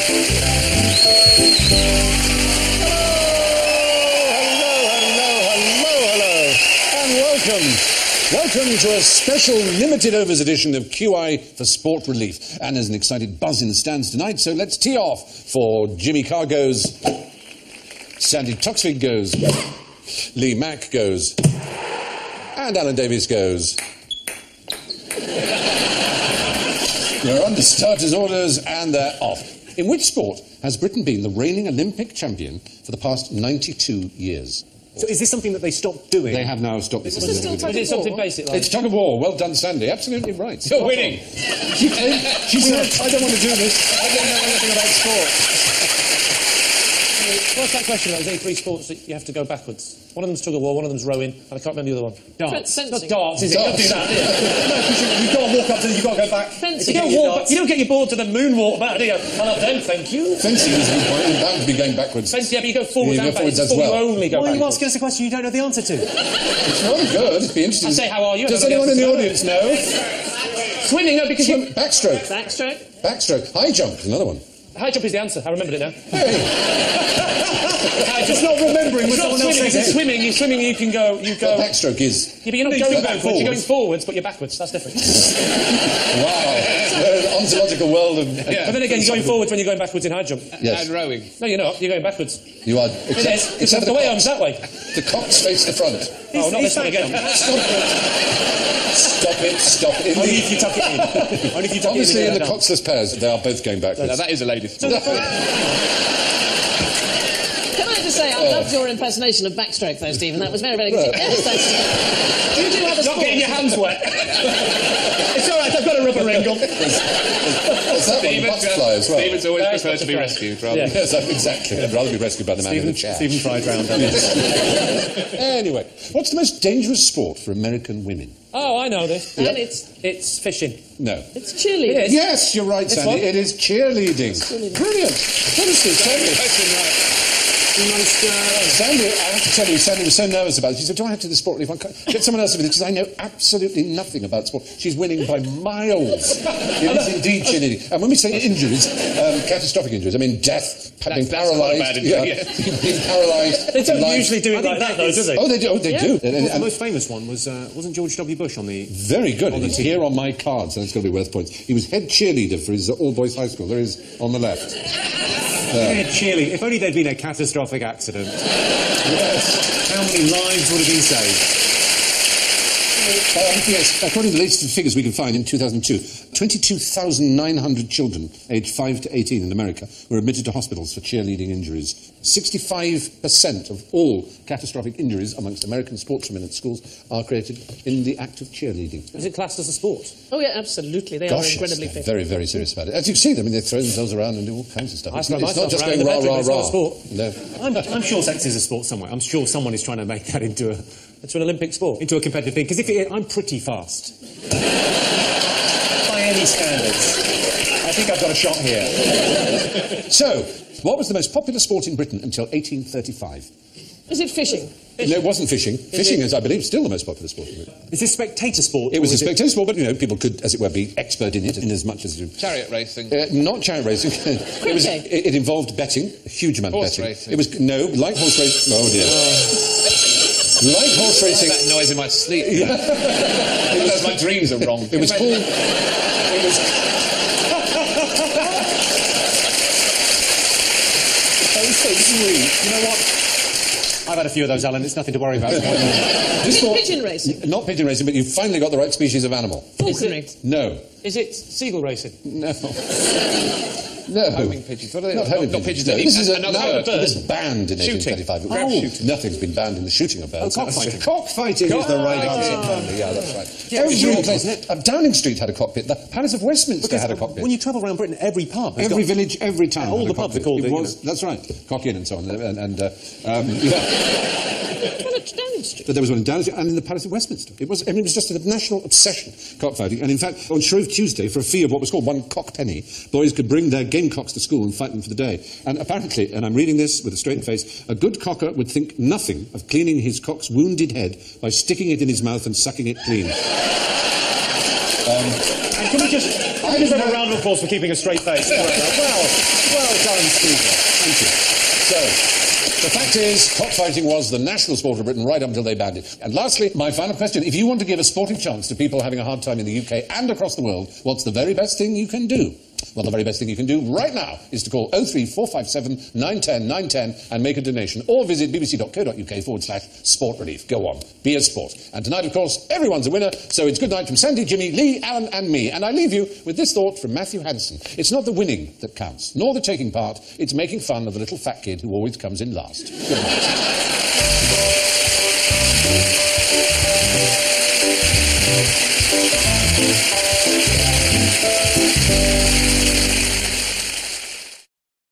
Welcome to a special limited overs edition of QI for Sport Relief. And there's an excited buzz in the stands tonight, so let's tee off for Jimmy Carr goes, Sandy Toksvig goes, Lee Mack goes, and Alan Davies goes. They're under starters' orders and they're off. In which sport has Britain been the reigning Olympic champion for the past 92 years? So is this something that they stopped doing? They have now stopped. Is it something basic like? It's tug of war. Well done, Sandy. Absolutely right. You're winning. She said, I don't want to do this. I don't know anything about sport. What's that question about? There's only three sports that you have to go backwards. One of them's tug of war, one of them's rowing, and I can't remember the other one. Darts. Not darts, is it? Darts. You don't do that, do you? No, because you've got to walk up to them, you've got to go back. Fencing. You don't get your board to the moonwalk back, do you? I love them, thank you. Fencing is a good point. You're bound to be going backwards. Fencing, yeah, but you go forwards and backwards. as well. You only go Why are you backwards. asking us a question you don't know the answer to? It's very good. It'd be interesting. I say, how are you? Does anyone in the audience know? Swimming, no, because you... Backstroke. Backstroke. Backstroke. High jump is another one. High jump is the answer. I remembered it now. Hey. Just not remembering when someone else says it. Swimming, you can go... Backstroke is... Yeah, but you're not going backwards. You're going forwards, but you're backwards. That's different. Wow. An ontological world of... Yeah. But then again, you're going forwards when you're going backwards in high jump. Yes. And rowing. No, you're not. You're going backwards. You are... Except the way arm's that way. The cocks face the front. Oh, not this one again. Stop it. Only if you tuck it in. Only if you tuck Obviously, it in. in the coxless pairs, they are both going backwards. No, that is a ladies' Can I just say, I loved your impersonation of backstroke, though, Stephen. That was very, very good. Yes, thanks. You do have a Not getting your hands wet. It's all right, I've got a rubber ring on. What's that one? Butterfly as well. Stephen's always preferred to be rescued rather than... Yes, exactly. I'd rather be rescued by the man in the chair. Stephen fried round. Anyway, what's the most dangerous sport for American women? Oh, I know this. And And it's fishing. No. it's chilly. It is. Yes, you're right, Sandy. what? It is cheerleading. Brilliant. Honestly, Sandy. Sandy, I have to tell you, Sandy was so nervous about it. She said, do I have to do the sport relief? Get someone else to do this, because I know absolutely nothing about sport. She's winning by miles. It is indeed cheerleading. And when we say injuries, catastrophic injuries, I mean death, being paralysed. Being paralysed. They don't usually do it like that, though, do they? Oh, they do. Oh, they do. The most famous one was wasn't George W. Bush on the... Very good. He's here on my card, so it's got to be worth points. He was head cheerleader for his all-boys high school. There he is on the left. Cheerleading. If only there'd been a catastrophic accident. Yes. How many lives would have been saved? Yes, according to the latest figures we can find in 2002, 22,900 children aged 5 to 18 in America were admitted to hospitals for cheerleading injuries. 65% of all catastrophic injuries amongst American sportswomen at schools are created in the act of cheerleading. Is it classed as a sport? Oh, yeah, absolutely. They are incredibly fit. Very, very serious about it. As you've seen, I mean, they throw themselves around and do all kinds of stuff. I It's throw not myself just around going in the rah, bedroom, rah, it's not a rah. sport. No. I'm sure sex is a sport somewhere. I'm sure someone is trying to make that into an Olympic sport. Into a competitive thing. Because I'm pretty fast. By any standards. I think I've got a shot here. So, what was the most popular sport in Britain until 1835? Is it fishing? No, it wasn't fishing. Fishing is, I believe, still the most popular sport in Britain. Is this spectator sport? It was a spectator sport, but, people could, as it were, be expert in it in as much as... Chariot racing. Not chariot racing. It involved betting, a huge amount of Horse betting. racing. It was, no, like horse racing... Oh, dear. Like horse racing... That noise in my sleep. Because my dreams are wrong. It was called... You know what? I've had a few of those, Alan. It's nothing to worry about. Pigeon racing? Not pigeon racing, but you've finally got the right species of animal. Falconry? No. Is it seagull racing? No. No. Homing pigeons. What are they? Not homing not pigeons. pigeons. No. This is another bird. It was banned in Shooting. 1835. Nothing's been banned in the shooting of birds. Cockfighting. Cockfighting is the right answer. Yeah, that's right. Every place. Downing Street had a cockpit. The Palace of Westminster had a cockpit. When you travel around Britain, every pub, Every village, every town. all had a the pubs are cockpit. called That's right. Cock Inn and so on. Yeah. Well, at Downing Street. But there was one in Downing Street and in the Palace of Westminster. It was just a national obsession, cockfighting. And in fact, on Shrove Tuesday, for a fee of what was called 1 cockpenny, boys could bring their gamecocks to school and fight them for the day. And apparently, and I'm reading this with a straight face, a good cocker would think nothing of cleaning his cock's wounded head by sticking it in his mouth and sucking it clean. And can we just give him a round of applause for keeping a straight face? Well done, Stephen. Thank you. So, the fact is, cockfighting was the national sport of Britain right up until they banned it. And lastly, my final question. If you want to give a sporting chance to people having a hard time in the UK and across the world, what's the very best thing you can do? Well, the very best thing you can do right now is to call 03457 910 910 and make a donation, or visit bbc.co.uk/sport relief. Go on, be a sport. And tonight, of course, everyone's a winner, so it's good night from Sandy, Jimmy, Lee, Alan and me. And I leave you with this thought from Matthew Hansen. It's not the winning that counts, nor the taking part, it's making fun of the little fat kid who always comes in last. Good night.